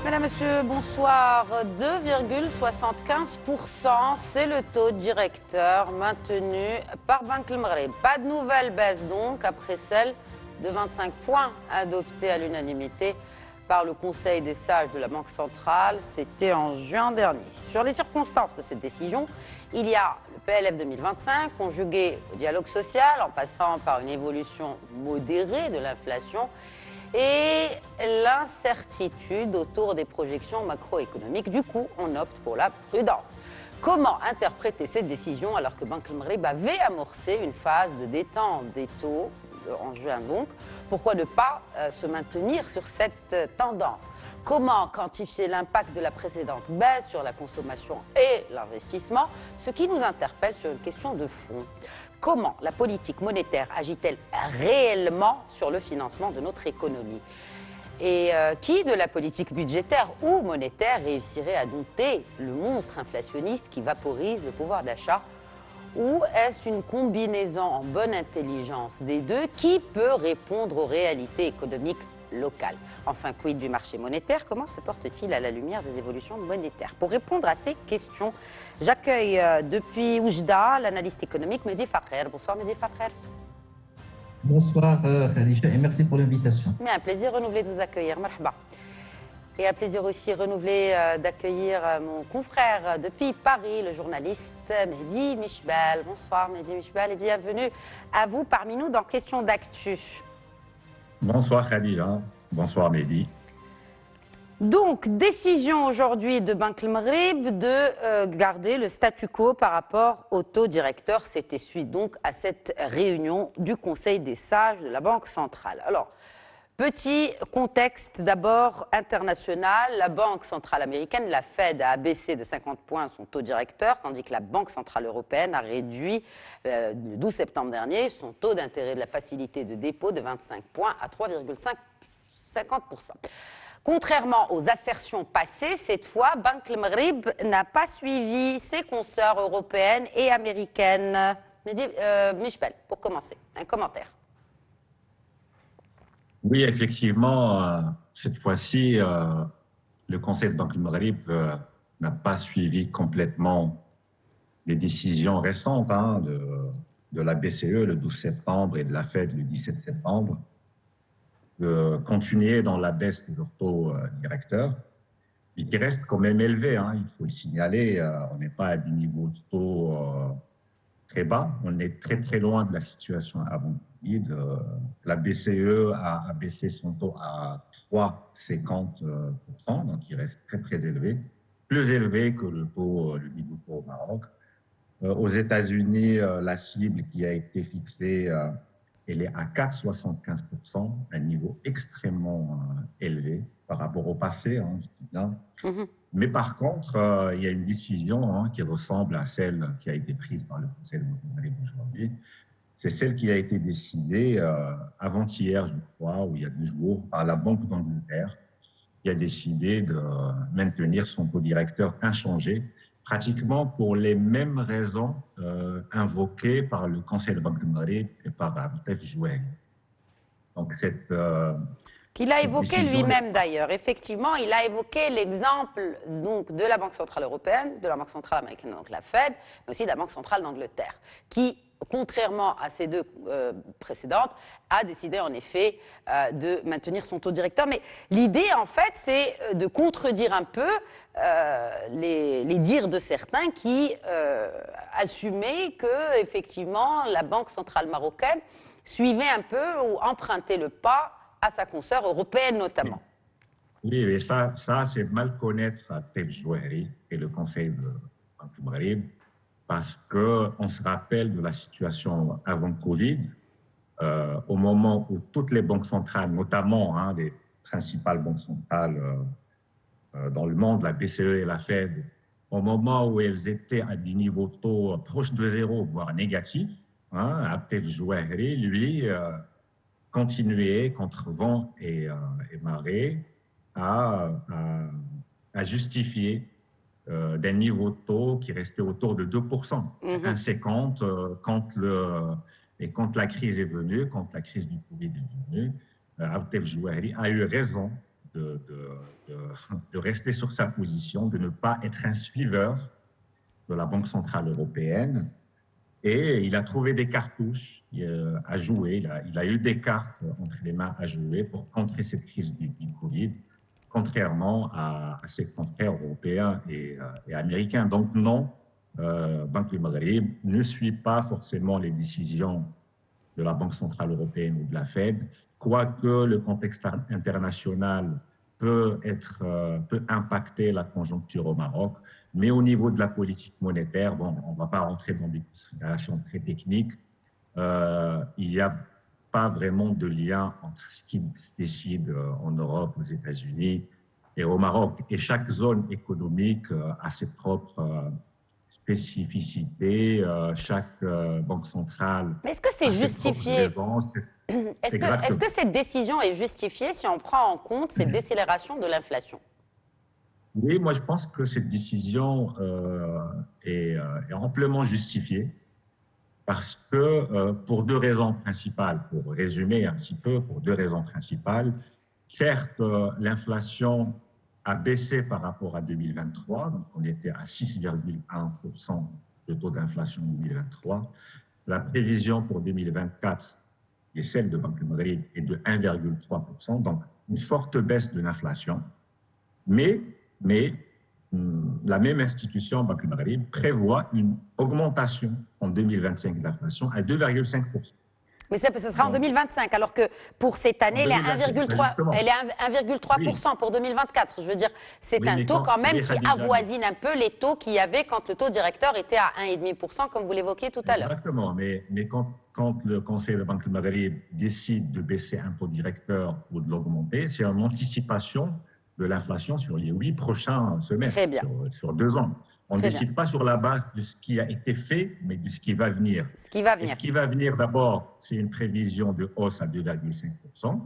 Mesdames, Messieurs, bonsoir. 2,75%, c'est le taux directeur maintenu par Banque El Maghreb. Pas de nouvelle baisse donc, après celle de 25 points adoptée à l'unanimité par le Conseil des sages de la Banque centrale. C'était en juin dernier. Sur les circonstances de cette décision, il y a le PLF 2025 conjugué au dialogue social en passant par une évolution modérée de l'inflation et l'incertitude autour des projections macroéconomiques. Du coup, on opte pour la prudence. Comment interpréter cette décision alors que Banque El Maghreb avait amorcé une phase de détente des taux en juin donc? Pourquoi ne pas se maintenir sur cette tendance? Comment quantifier l'impact de la précédente baisse sur la consommation et l'investissement? Ce qui nous interpelle sur une question de fond. Comment la politique monétaire agit-elle réellement sur le financement de notre économie? Et qui de la politique budgétaire ou monétaire réussirait à dompter le monstre inflationniste qui vaporise le pouvoir d'achat? Ou est-ce une combinaison en bonne intelligence des deux qui peut répondre aux réalités économiques locales? Enfin, quid du marché monétaire? Comment se porte-t-il à la lumière des évolutions monétaires? Pour répondre à ces questions, j'accueille depuis Oujda l'analyste économique Mehdi Fakher. Bonsoir Mehdi Fakher. Bonsoir Khadija et merci pour l'invitation. Mais un plaisir renouvelé de vous accueillir. Marhaba. Et un plaisir aussi renouvelé d'accueillir mon confrère depuis Paris, le journaliste Mehdi Mishbal. Bonsoir Mehdi Mishbal et bienvenue à vous parmi nous dans Questions d'actu. Bonsoir Khadija, bonsoir Mehdi. Donc, décision aujourd'hui de Banque El Maghreb de garder le statu quo par rapport au taux directeur. C'était suite donc à cette réunion du Conseil des sages de la Banque centrale. Alors, petit contexte d'abord international. La Banque centrale américaine, la Fed, a abaissé de 50 points son taux directeur, tandis que la Banque centrale européenne a réduit le 12 septembre dernier son taux d'intérêt de la facilité de dépôt de 25 points à 3,50%. Contrairement aux assertions passées, cette fois, Banque El Maghreb n'a pas suivi ses consoeurs européennes et américaines. Mishbal, pour commencer, un commentaire. Oui, effectivement, cette fois-ci, le Conseil de Banque El Maghreb n'a pas suivi complètement les décisions récentes de la BCE le 12 septembre et de la Fed le 17 septembre. De continuer dans la baisse de leur taux directeur, il reste quand même élevé, il faut le signaler. On n'est pas à des niveaux de taux très bas, on est très très loin de la situation avant Covid. La BCE a baissé son taux à 3,50%, donc il reste très très élevé, plus élevé que le niveau de taux au Maroc. Aux États-Unis, la cible qui a été fixée, elle est à 4,75%, un niveau extrêmement élevé par rapport au passé, je dis bien. Mais par contre, il y a une décision qui ressemble à celle qui a été prise par le Conseil de Banque El Maghreb aujourd'hui. C'est celle qui a été décidée avant-hier, je crois, ou il y a 2 jours, par la Banque d'Angleterre, qui a décidé de maintenir son taux directeur inchangé, pratiquement pour les mêmes raisons invoquées par le Conseil de Banque El Maghreb et par Abdel Jouaili. Donc qu'il a évoqué lui-même d'ailleurs. Effectivement, il a évoqué l'exemple donc de la Banque centrale européenne, de la Banque centrale américaine, donc la Fed, mais aussi de la Banque centrale d'Angleterre, qui, contrairement à ces deux précédentes, a décidé en effet de maintenir son taux directeur. Mais l'idée, en fait, c'est de contredire un peu les dires de certains qui assumaient que, effectivement, la Banque centrale marocaine suivait un peu ou empruntait le pas à sa consoeur européenne notamment. Oui, mais ça c'est mal connaître Abdel Jouaili et le Conseil de Banque El Maghreb, parce qu'on se rappelle de la situation avant Covid, au moment où toutes les banques centrales, notamment les principales banques centrales dans le monde, la BCE et la Fed, au moment où elles étaient à des niveaux de taux proches de zéro, voire négatifs, Abdel Jouaili, lui, continuer contre vent et marée à justifier d'un niveau de taux qui restait autour de 2%. 1,50 quand la crise est venue, quand la crise du Covid est venue, Abdel Jouaili a eu raison de rester sur sa position, de ne pas être un suiveur de la Banque centrale européenne. Et il a trouvé des cartouches à jouer. Il a eu des cartes entre les mains à jouer pour contrer cette crise du Covid, contrairement à ses confrères européens et américains. Donc non, Banque du Maghreb ne suit pas forcément les décisions de la Banque centrale européenne ou de la Fed, quoique le contexte international peut impacter la conjoncture au Maroc. Mais au niveau de la politique monétaire, bon, on ne va pas rentrer dans des considérations très techniques. Il n'y a pas vraiment de lien entre ce qui se décide en Europe, aux États-Unis et au Maroc. Et chaque zone économique a ses propres spécificités. Chaque banque centrale. Mais est-ce que c'est justifié? Est-ce que cette décision est justifiée si on prend en compte cette décélération de l'inflation? Oui, moi je pense que cette décision est amplement justifiée parce que pour deux raisons principales, pour résumer un petit peu, pour deux raisons principales. Certes, l'inflation a baissé par rapport à 2023, donc on était à 6,1% de taux d'inflation en 2023. La prévision pour 2024, et celle de Banque du Maghreb, est de 1,3%, donc une forte baisse de l'inflation. Mais la même institution, Banque du Maghreb, prévoit une augmentation en 2025 de l'inflation à 2,5%. Mais ce sera en 2025, alors que pour cette année, elle est à 1,3% pour 2024. Je veux dire, c'est un taux quand même qui avoisine un peu les taux qu'il y avait quand le taux directeur était à 1,5%, comme vous l'évoquiez tout à l'heure. Exactement, mais quand le Conseil de Banque du Maghreb décide de baisser un taux directeur ou de l'augmenter, c'est en anticipation de l'inflation sur les 8 prochains semestres, sur 2 ans. On ne décide pas sur la base de ce qui a été fait, mais de ce qui va venir. Ce qui va venir. Et ce qui va venir, d'abord, c'est une prévision de hausse à 2,5%.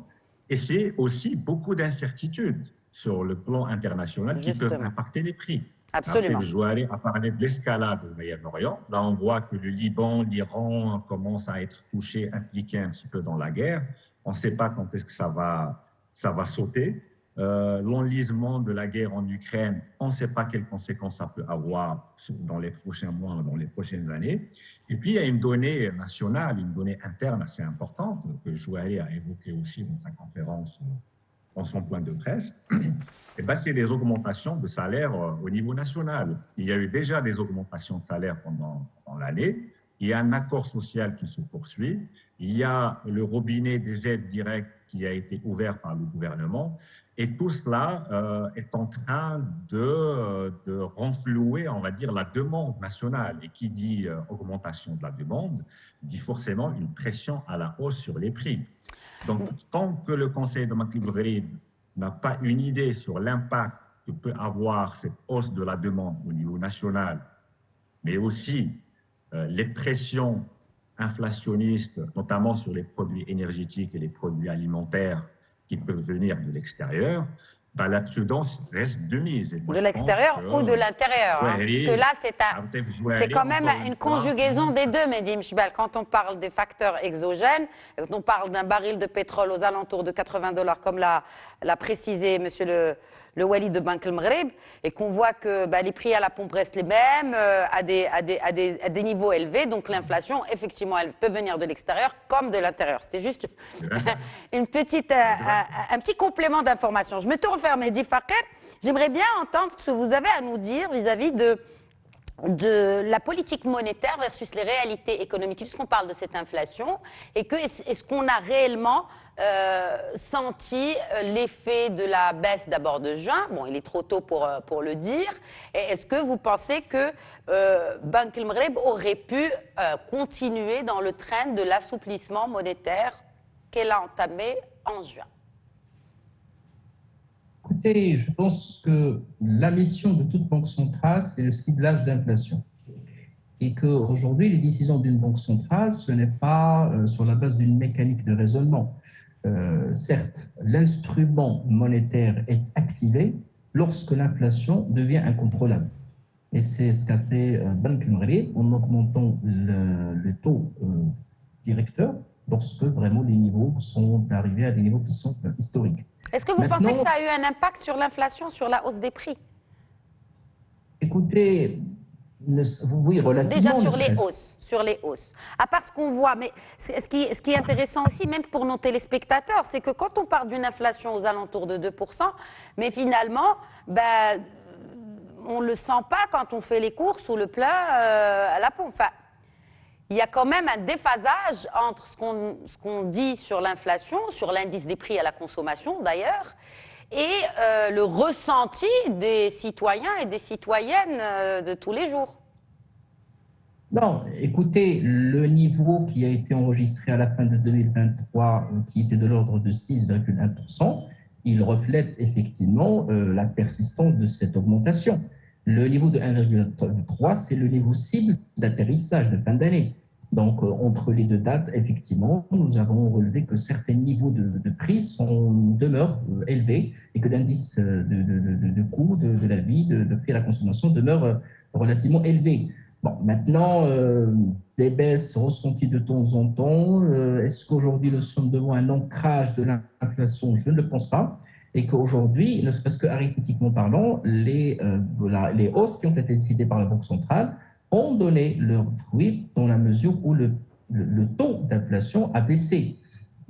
Et c'est aussi beaucoup d'incertitudes sur le plan international qui peuvent impacter les prix. Absolument. Après, le Jouari a parlé de l'escalade au Moyen-Orient. Là, on voit que le Liban, l'Iran commencent à être touchés, impliqués un petit peu dans la guerre. On ne sait pas quand est-ce que ça va sauter. L'enlisement de la guerre en Ukraine, on ne sait pas quelles conséquences ça peut avoir dans les prochains mois, dans les prochaines années. Et puis, il y a une donnée nationale, une donnée interne assez importante que Jouari a évoquée aussi dans sa conférence, dans son point de presse. Et ben, c'est les augmentations de salaire au niveau national. Il y a eu déjà des augmentations de salaire pendant l'année. Il y a un accord social qui se poursuit. Il y a le robinet des aides directes qui a été ouvert par le gouvernement. Et tout cela est en train de renflouer, on va dire, la demande nationale. Et qui dit augmentation de la demande, dit forcément une pression à la hausse sur les prix. Donc, tant que le Conseil de Banque du Maghreb n'a pas une idée sur l'impact que peut avoir cette hausse de la demande au niveau national, mais aussi les pressions inflationnistes, notamment sur les produits énergétiques et les produits alimentaires qui peuvent venir de l'extérieur, ben la prudence reste de mise. De l'extérieur ou de l'intérieur, parce que là, c'est quand même une conjugaison des deux, Mehdi Mchbal. Quand on parle des facteurs exogènes, quand on parle d'un baril de pétrole aux alentours de $80, comme l'a précisé monsieur le Wali de Banque El Maghreb, et qu'on voit que les prix à la pompe restent les mêmes, à des niveaux élevés, donc l'inflation, effectivement, elle peut venir de l'extérieur comme de l'intérieur. C'était juste un petit complément d'information. Je me tourne vers Mehdi Faker. J'aimerais bien entendre ce que vous avez à nous dire vis-à-vis de la politique monétaire versus les réalités économiques, puisqu'on parle de cette inflation, et est-ce qu'on a réellement senti l'effet de la baisse d'abord de juin? Bon, il est trop tôt pour le dire. Et est-ce que vous pensez que Banque El Maghreb aurait pu continuer dans le train de l'assouplissement monétaire qu'elle a entamé en juin? Écoutez, je pense que la mission de toute banque centrale, c'est le ciblage d'inflation. Et qu'aujourd'hui, les décisions d'une banque centrale, ce n'est pas sur la base d'une mécanique de raisonnement. Certes, l'instrument monétaire est activé lorsque l'inflation devient incontrôlable. Et c'est ce qu'a fait Banque El Maghreb en augmentant le taux directeur lorsque vraiment les niveaux sont arrivés à des niveaux qui sont historiques. Est-ce que vous pensez que ça a eu un impact sur l'inflation, sur la hausse des prix? Écoutez, oui, relativement. Déjà sur les hausses. À part ce qu'on voit, mais ce qui est intéressant aussi, même pour nos téléspectateurs, c'est que quand on parle d'une inflation aux alentours de 2%, mais finalement, on ne le sent pas quand on fait les courses ou le plein à la pompe. Enfin, il y a quand même un déphasage entre ce qu'on dit sur l'inflation, sur l'indice des prix à la consommation d'ailleurs, et le ressenti des citoyens et des citoyennes de tous les jours. Non, écoutez, le niveau qui a été enregistré à la fin de 2023, qui était de l'ordre de 6,1%, il reflète effectivement la persistance de cette augmentation. Le niveau de 1,3, c'est le niveau cible d'atterrissage de fin d'année. Donc, entre les deux dates, effectivement, nous avons relevé que certains niveaux de prix demeurent élevés et que l'indice de coût de la vie, de prix à la consommation demeure relativement élevé. Bon, maintenant, des baisses ressenties de temps en temps. Est-ce qu'aujourd'hui, nous sommes devant un ancrage de l'inflation? Je ne le pense pas. Et qu'aujourd'hui, ne serait-ce qu'arithmétiquement parlant, les hausses qui ont été décidées par la Banque centrale ont donné leurs fruits dans la mesure où le taux d'inflation a baissé.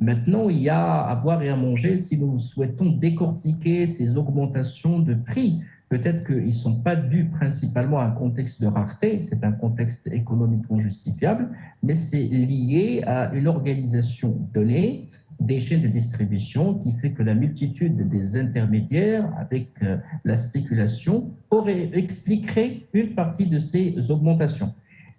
Maintenant, il y a à boire et à manger si nous souhaitons décortiquer ces augmentations de prix. Peut-être qu'ils ne sont pas dus principalement à un contexte de rareté, c'est un contexte économiquement justifiable, mais c'est lié à une organisation donnée des chaînes de distribution qui fait que la multitude des intermédiaires avec la spéculation expliquerait une partie de ces augmentations.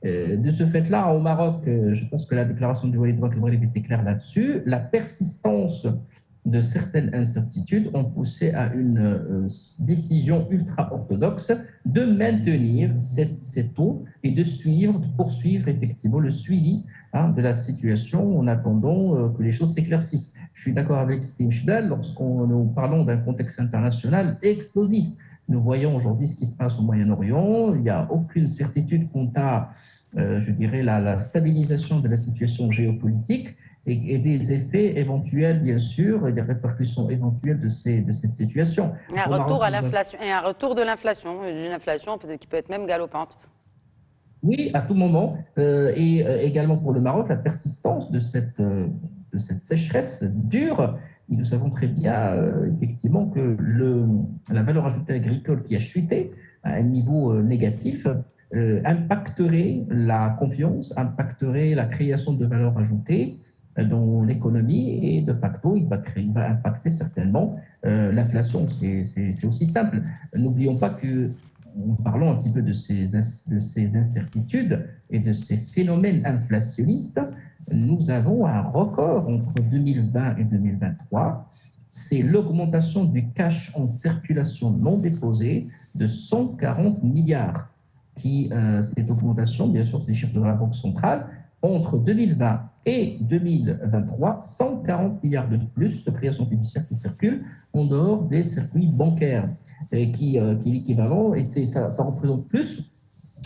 De ce fait-là, au Maroc, je pense que la déclaration du Walid Ouattara était claire là-dessus, la persistance de certaines incertitudes ont poussé à une décision ultra-orthodoxe de maintenir ces taux et de poursuivre effectivement le suivi de la situation en attendant que les choses s'éclaircissent. Je suis d'accord avec Simchdal lorsqu'on nous parlons d'un contexte international explosif. Nous voyons aujourd'hui ce qui se passe au Moyen-Orient. Il n'y a aucune certitude quant à, je dirais, la stabilisation de la situation géopolitique et des effets éventuels, bien sûr, et des répercussions éventuelles de cette situation. Un retour à l'inflation, et un retour de l'inflation, d'une inflation peut-être qui peut être même galopante. Oui, à tout moment. Et également pour le Maroc, la persistance de cette sécheresse dure. Et nous savons très bien, effectivement, que la valeur ajoutée agricole qui a chuté à un niveau négatif impacterait la confiance, impacterait la création de valeur ajoutée dans l'économie et de facto, il va impacter certainement l'inflation. C'est aussi simple. N'oublions pas que, parlons un petit peu de ces incertitudes et de ces phénomènes inflationnistes. Nous avons un record entre 2020 et 2023. C'est l'augmentation du cash en circulation non déposé de 140 milliards. Cette augmentation, bien sûr, c'est les chiffres de la Banque centrale, entre 2020 et 2023, 140 milliards de plus de création fiduciaire qui circulent en dehors des circuits bancaires, qui est l'équivalent, et ça représente plus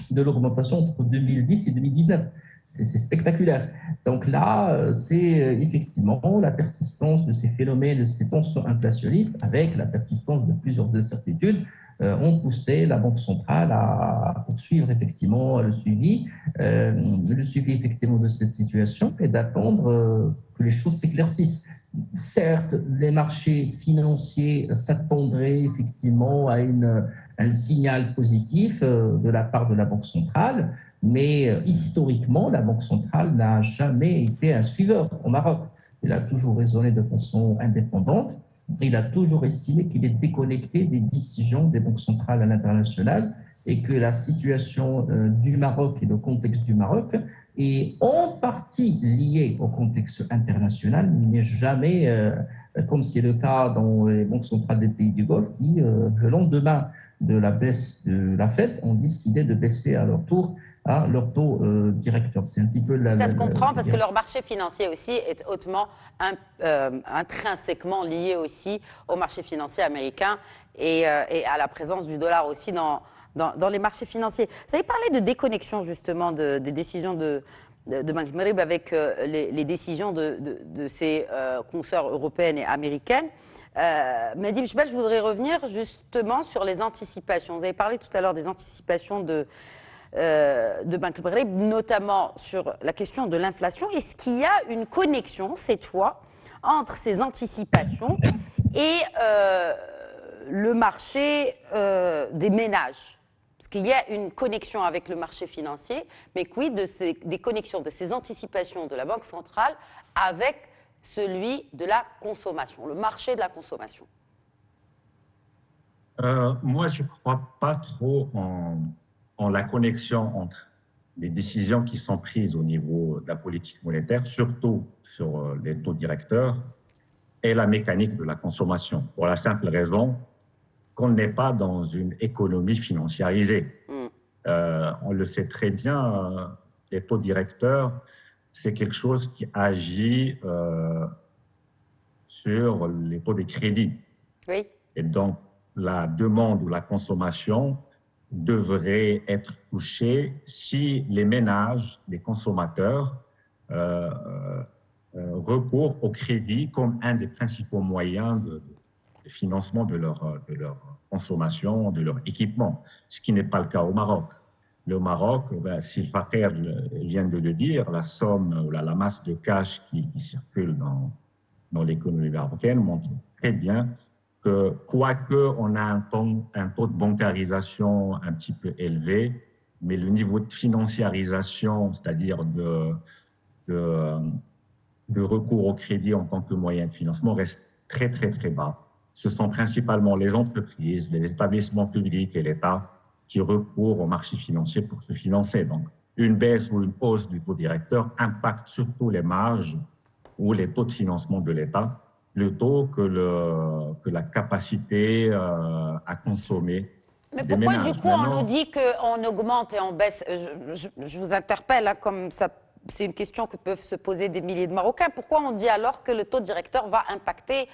de l'augmentation entre 2010 et 2019. C'est spectaculaire. Donc là, c'est effectivement la persistance de ces phénomènes, de ces tensions inflationnistes, avec la persistance de plusieurs incertitudes, ont poussé la Banque centrale à poursuivre effectivement le suivi effectivement de cette situation et d'attendre que les choses s'éclaircissent. Certes, les marchés financiers s'attendraient effectivement à un signal positif de la part de la Banque centrale, mais historiquement, la Banque centrale n'a jamais été un suiveur au Maroc. Elle a toujours raisonné de façon indépendante. Il a toujours estimé qu'il est déconnecté des décisions des banques centrales à l'international et que la situation du Maroc et le contexte du Maroc est en partie liée au contexte international, mais il n'est jamais, comme c'est le cas dans les banques centrales des pays du Golfe, qui, le lendemain de la baisse de la Fed, ont décidé de baisser à leur tour leur taux directeur. C'est un petit peu ça se comprend parce que leur marché financier aussi est hautement intrinsèquement lié aussi au marché financier américain et à la présence du dollar aussi dans les marchés financiers. Vous avez parlé de déconnexion justement des décisions de Banque Maghreb avec les décisions de ses consoeurs européennes et américaines. Mehdi Bechbel, je voudrais revenir justement sur les anticipations. Vous avez parlé tout à l'heure des anticipations de Banque Maghreb, notamment sur la question de l'inflation. Est-ce qu'il y a une connexion, cette fois, entre ces anticipations et le marché des ménages? Parce qu'il y a une connexion avec le marché financier, mais quid des connexions, de ces anticipations de la Banque centrale avec celui de la consommation, le marché de la consommation? Moi, je ne crois pas trop en la connexion entre les décisions qui sont prises au niveau de la politique monétaire, surtout sur les taux directeurs, et la mécanique de la consommation, pour la simple raison qu'on n'est pas dans une économie financiarisée. On le sait très bien, les taux directeurs, c'est quelque chose qui agit sur les taux des crédits. Oui. Et donc, la demande ou la consommation devrait être touchée si les ménages, les consommateurs, recourent au crédit comme un des principaux moyens de financement de leur consommation, de leur équipement, ce qui n'est pas le cas au Maroc. Le Maroc, si Fakir vient de le dire, la somme ou la masse de cash qui circule dans l'économie marocaine montre très bien que, quoique on a un taux de bancarisation un petit peu élevé, mais le niveau de financiarisation, c'est-à-dire de recours au crédit en tant que moyen de financement, reste très, très, très bas. Ce sont principalement les entreprises, les établissements publics et l'État qui recourent au marché financier pour se financer. Donc, une baisse ou une hausse du taux directeur impacte surtout les marges ou les taux de financement de l'État, plutôt que la capacité à consommer. Mais pourquoi du coup on nous dit qu'on augmente et on baisse? Je vous interpelle, hein, comme ça. C'est une question que peuvent se poser des milliers de Marocains. Pourquoi on dit alors que le taux directeur va impacter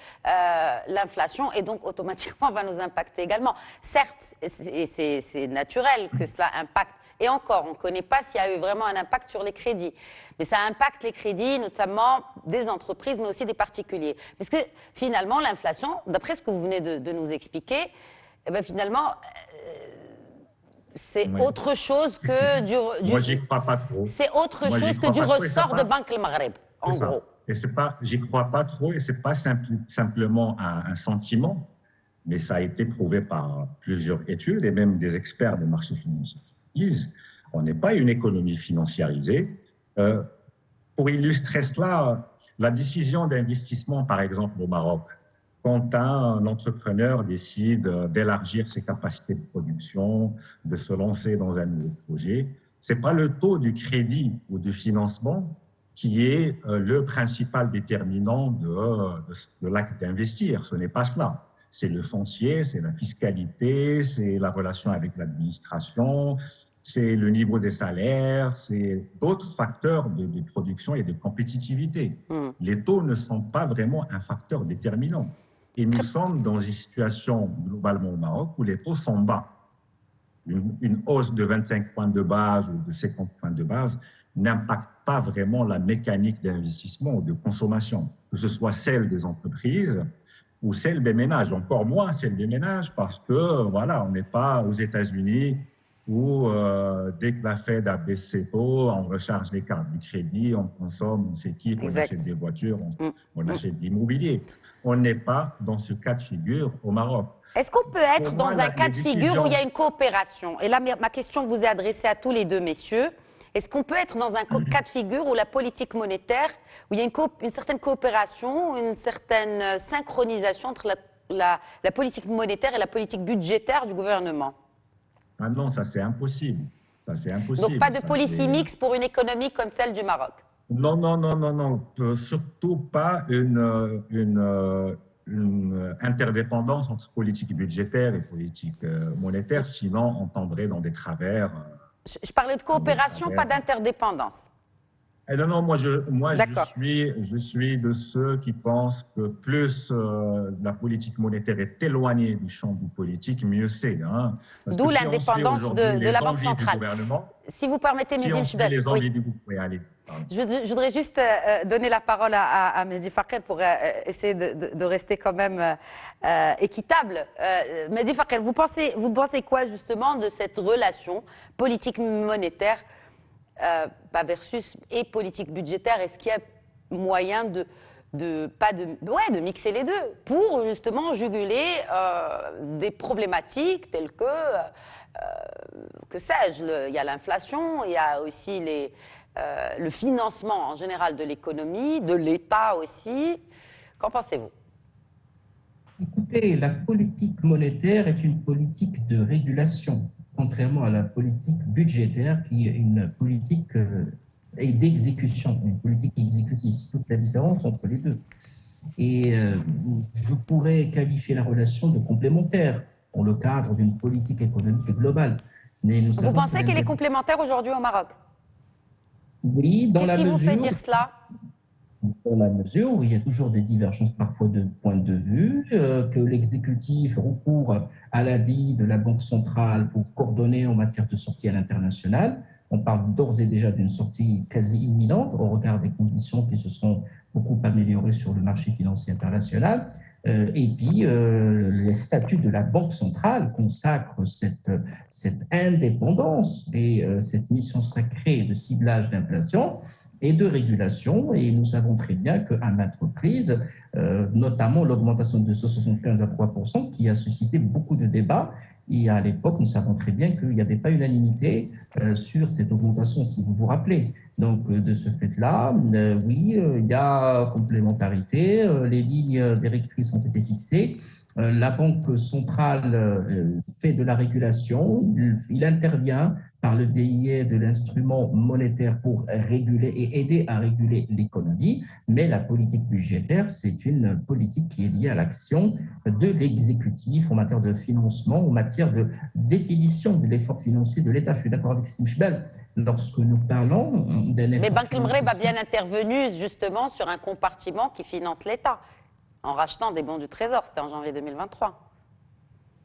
l'inflation et donc automatiquement va nous impacter également? Certes, c'est naturel que cela impacte. Et encore, on ne connaît pas s'il y a eu vraiment un impact sur les crédits. Mais ça impacte les crédits, notamment des entreprises, mais aussi des particuliers. Parce que finalement, l'inflation, d'après ce que vous venez de nous expliquer, eh bien, finalement... c'est autre chose que du... Moi, j'y crois pas trop. C'est autre chose que du ressort de Banque Maghreb, en gros. Et c'est pas, j'y crois pas trop, et c'est pas simplement un sentiment, mais ça a été prouvé par plusieurs études et même des experts des marchés financiers qui disent on n'est pas une économie financiarisée. Pour illustrer cela, la décision d'investissement, par exemple, au Maroc, quand un entrepreneur décide d'élargir ses capacités de production, de se lancer dans un nouveau projet, ce n'est pas le taux du crédit ou du financement qui est le principal déterminant de l'acte d'investir. Ce n'est pas cela. C'est le foncier, c'est la fiscalité, c'est la relation avec l'administration, c'est le niveau des salaires, c'est d'autres facteurs de production et de compétitivité. Les taux ne sont pas vraiment un facteur déterminant. Et nous sommes dans une situation globalement au Maroc où les taux sont bas. Une hausse de 25 points de base ou de 50 points de base n'impacte pas vraiment la mécanique d'investissement ou de consommation, que ce soit celle des entreprises ou celle des ménages. Encore moins celle des ménages parce que, voilà, on n'est pas aux États-Unis où dès que la Fed a baissé ses taux, on recharge les cartes du crédit, on consomme, on s'équipe, on achète des voitures, on achète de l'immobilier. On n'est pas dans ce cas de figure au Maroc. Est-ce qu'on peut être dans un cas de figure où il y a une coopération? Et là, ma question vous est adressée à tous les deux, messieurs. Est-ce qu'on peut être dans un cas de figure où la politique monétaire, où il y a une certaine coopération, une certaine synchronisation entre la politique monétaire et la politique budgétaire du gouvernement? Ah non, ça c'est impossible. Ça, c'est impossible. Donc pas de policy mix pour une économie comme celle du Maroc? Non, non, non, non, non. Surtout pas une interdépendance entre politique budgétaire et politique monétaire, sinon on tomberait dans des travers. Je parlais de coopération, pas d'interdépendance. Non, non, D'accord. je suis de ceux qui pensent que plus la politique monétaire est éloignée du champ du politique, mieux c'est. Hein. Parce que D'où si on suit l'indépendance aujourd'hui de la les Banque envies du centrale. gouvernement, Si vous permettez, si Mehdi on suit Mchbel, les oui. envies du gouvernement, oui, allez-y, pardon. Je voudrais juste donner la parole à Mehdi Fakel pour essayer de rester quand même équitable. Mehdi Fakel, vous pensez quoi justement de cette relation politique monétaire versus et politique budgétaire? Est-ce qu'il y a moyen de mixer les deux pour justement juguler des problématiques telles que sais-je, il y a l'inflation, il y a aussi le financement en général de l'économie, de l'État aussi. Qu'en pensez-vous? Écoutez, la politique monétaire est une politique de régulation, contrairement à la politique budgétaire qui est une politique et d'exécution, une politique exécutive. C'est toute la différence entre les deux. Et je pourrais qualifier la relation de complémentaire dans le cadre d'une politique économique globale. Mais nous Vous savons que pensez qu'elle est complémentaire aujourd'hui au Maroc? oui, Qu'est-ce qui vous fait dire cela? Dans la mesure où il y a toujours des divergences parfois de points de vue, que l'exécutif recourt à l'avis de la Banque centrale pour coordonner en matière de sortie à l'international. On parle d'ores et déjà d'une sortie quasi imminente au regard des conditions qui se sont beaucoup améliorées sur le marché financier international. Et puis, les statuts de la Banque centrale consacrent cette indépendance et cette mission sacrée de ciblage d'inflation et de régulation. Et nous savons très bien qu'à maintes reprises, notamment l'augmentation de 75 à 3%, qui a suscité beaucoup de débats. Et à l'époque, nous savons très bien qu'il n'y avait pas unanimité sur cette augmentation, si vous vous rappelez. Donc, de ce fait-là, oui, il y a complémentarité. Les lignes directrices ont été fixées. La Banque centrale fait de la régulation. Il intervient par le biais de l'instrument monétaire pour réguler et aider à réguler l'économie. Mais la politique budgétaire, c'est une politique qui est liée à l'action de l'exécutif en matière de financement, en matière de définition de l'effort financier de l'État. Je suis d'accord avec Simchbel. Lorsque nous parlons d'un effort Mais Banque financier... El-Maghreb a bien intervenu justement sur un compartiment qui finance l'État en rachetant des bons du Trésor. C'était en janvier 2023.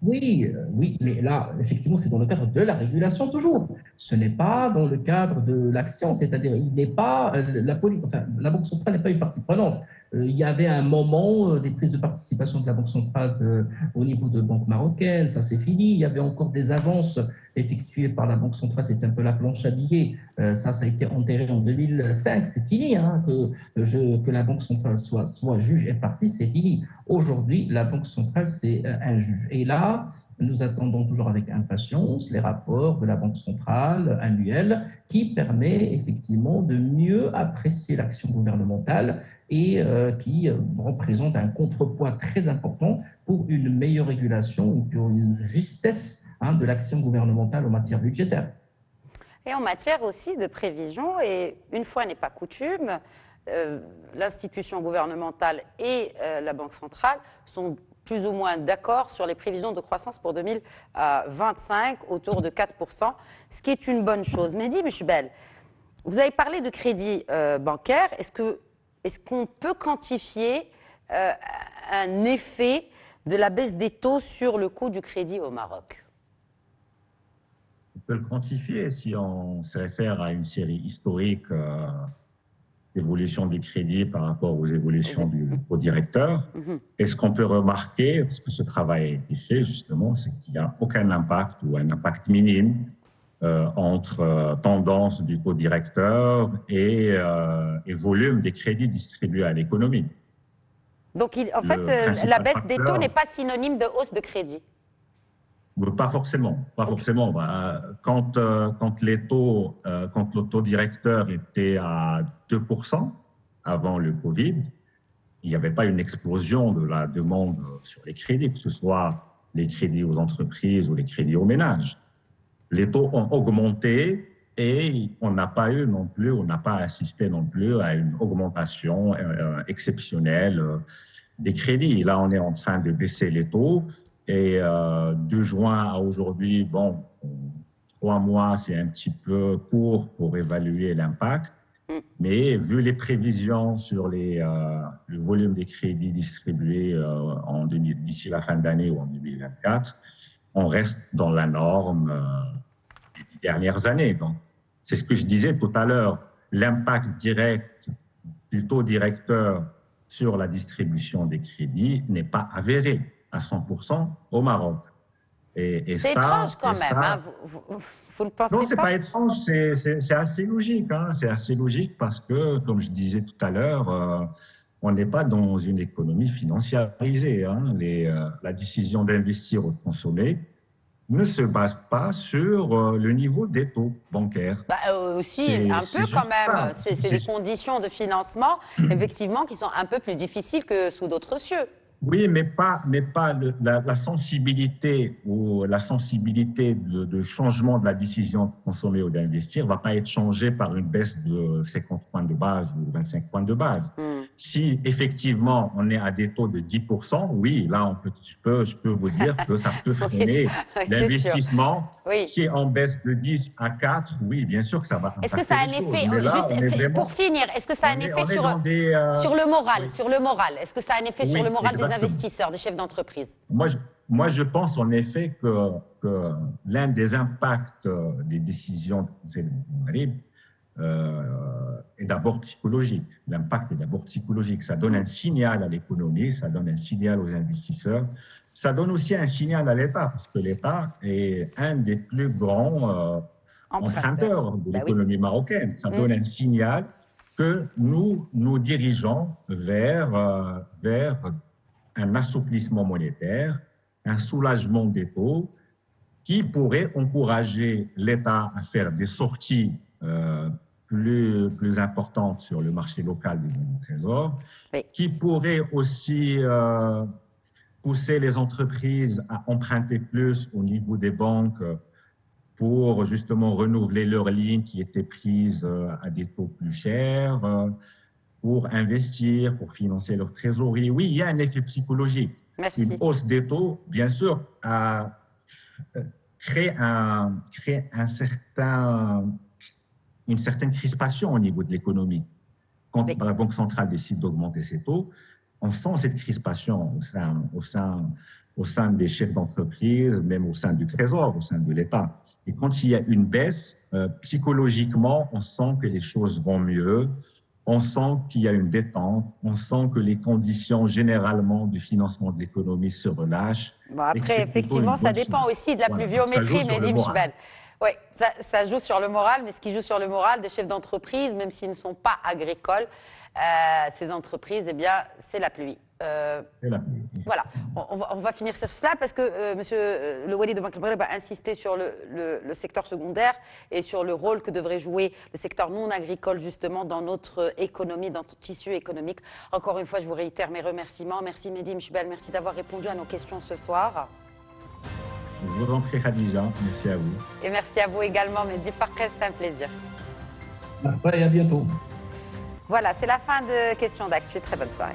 Oui, oui, mais là, effectivement, c'est dans le cadre de la régulation toujours. Ce n'est pas dans le cadre de l'action, c'est-à-dire il n'est pas la Banque centrale n'est pas une partie prenante. Il y avait un moment des prises de participation de la Banque centrale au niveau de banques marocaines, ça c'est fini. Il y avait encore des avances effectuées par la Banque centrale, c'était un peu la planche à billets. Ça a été enterré en 2005, c'est fini. Hein, que la Banque centrale soit juge et partie, c'est fini. Aujourd'hui, la Banque centrale, c'est un juge. Et là, nous attendons toujours avec impatience les rapports de la Banque centrale annuelle qui permet effectivement de mieux apprécier l'action gouvernementale et qui représente un contrepoids très important pour une meilleure régulation ou pour une justesse de l'action gouvernementale en matière budgétaire. Et en matière aussi de prévision, et une fois n'est pas coutume, l'institution gouvernementale et la Banque centrale sont plus ou moins d'accord sur les prévisions de croissance pour 2025, autour de 4%, ce qui est une bonne chose. Mehdi Mchbel, vous avez parlé de crédit bancaire. Est-ce qu'on peut quantifier un effet de la baisse des taux sur le coût du crédit au Maroc? On peut le quantifier si on se réfère à une série historique d'évolution du crédit par rapport aux évolutions du taux directeur. Et ce qu'on peut remarquer, parce que ce travail a été fait justement, c'est qu'il n'y a aucun impact ou un impact minime entre tendance du taux directeur et volume des crédits distribués à l'économie. Donc, en fait, la baisse des taux n'est pas synonyme de hausse de crédit? Pas forcément, pas forcément. Quand le taux directeur était à 2% avant le Covid, il n'y avait pas une explosion de la demande sur les crédits, que ce soit les crédits aux entreprises ou les crédits aux ménages. Les taux ont augmenté et on n'a pas assisté non plus à une augmentation exceptionnelle des crédits. Là, on est en train de baisser les taux. Et de juin à aujourd'hui, 3 mois, c'est un petit peu court pour évaluer l'impact. Mais vu les prévisions sur le volume des crédits distribués d'ici la fin d'année ou en 2024, on reste dans la norme des 10 dernières années. Donc, c'est ce que je disais tout à l'heure. L'impact direct du taux directeur sur la distribution des crédits n'est pas avéré à 100% au Maroc. C'est étrange quand même, hein, vous ne pensez pas? Non, ce n'est pas étrange, c'est assez logique. Hein, c'est assez logique parce que, comme je disais tout à l'heure, on n'est pas dans une économie financiarisée. Hein. La décision d'investir ou de consommer ne se base pas sur le niveau des taux bancaires. Aussi, un peu quand même. C'est des conditions de financement, effectivement, qui sont un peu plus difficiles que sous d'autres cieux. Oui, mais pas la sensibilité ou la sensibilité de changement de la décision de consommer ou d'investir ne va pas être changée par une baisse de 50 points de base ou 25 points de base. Si effectivement on est à des taux de 10%, oui, là je peux vous dire que ça peut freiner l'investissement. Oui. Si on baisse de 10 à 4, oui, bien sûr que ça va impacter. Est-ce que ça a un effet, pour finir, est-ce que ça a un effet sur le moral, est-ce que ça a un effet sur le moral des investisseurs, des chefs d'entreprise? Moi, je pense en effet que l'un des impacts des décisions du Conseil du Maghreb est d'abord psychologique. L'impact est d'abord psychologique. Ça donne un signal à l'économie, ça donne un signal aux investisseurs, ça donne aussi un signal à l'État, parce que l'État est un des plus grands emprunteurs de l'économie marocaine. Ça donne un signal que nous dirigeons vers un assouplissement monétaire, un soulagement des taux qui pourrait encourager l'État à faire des sorties plus importantes sur le marché local du Trésor, qui pourrait aussi pousser les entreprises à emprunter plus au niveau des banques pour justement renouveler leurs lignes qui étaient prises à des taux plus chers, pour investir, pour financer leur trésorerie. Oui, il y a un effet psychologique. Merci. Une hausse des taux, bien sûr, crée une certaine crispation au niveau de l'économie. Quand la Banque centrale décide d'augmenter ses taux, on sent cette crispation au sein des chefs d'entreprise, même au sein du Trésor, au sein de l'État. Et quand il y a une baisse, psychologiquement, on sent que les choses vont mieux. On sent qu'il y a une détente, on sent que les conditions généralement du financement de l'économie se relâchent. Bon, après, effectivement, ça dépend aussi de la pluviométrie, Mehdi Mchbel. Oui, ça joue sur le moral, mais ce qui joue sur le moral des chefs d'entreprise, même s'ils ne sont pas agricoles, ces entreprises, eh bien, c'est la pluie. Voilà, on va finir sur cela parce que monsieur le Wali de Banque Maghreb a insisté sur le secteur secondaire et sur le rôle que devrait jouer le secteur non agricole justement dans notre économie, dans notre tissu économique. Encore une fois, je vous réitère mes remerciements. Merci Mehdi Mchbel, merci d'avoir répondu à nos questions ce soir. Je vous en prie Khadija, merci à vous. Et merci à vous également Mehdi Farkel, c'est un plaisir. Et à bientôt. Voilà, c'est la fin de Questions d'actu. Très bonne soirée.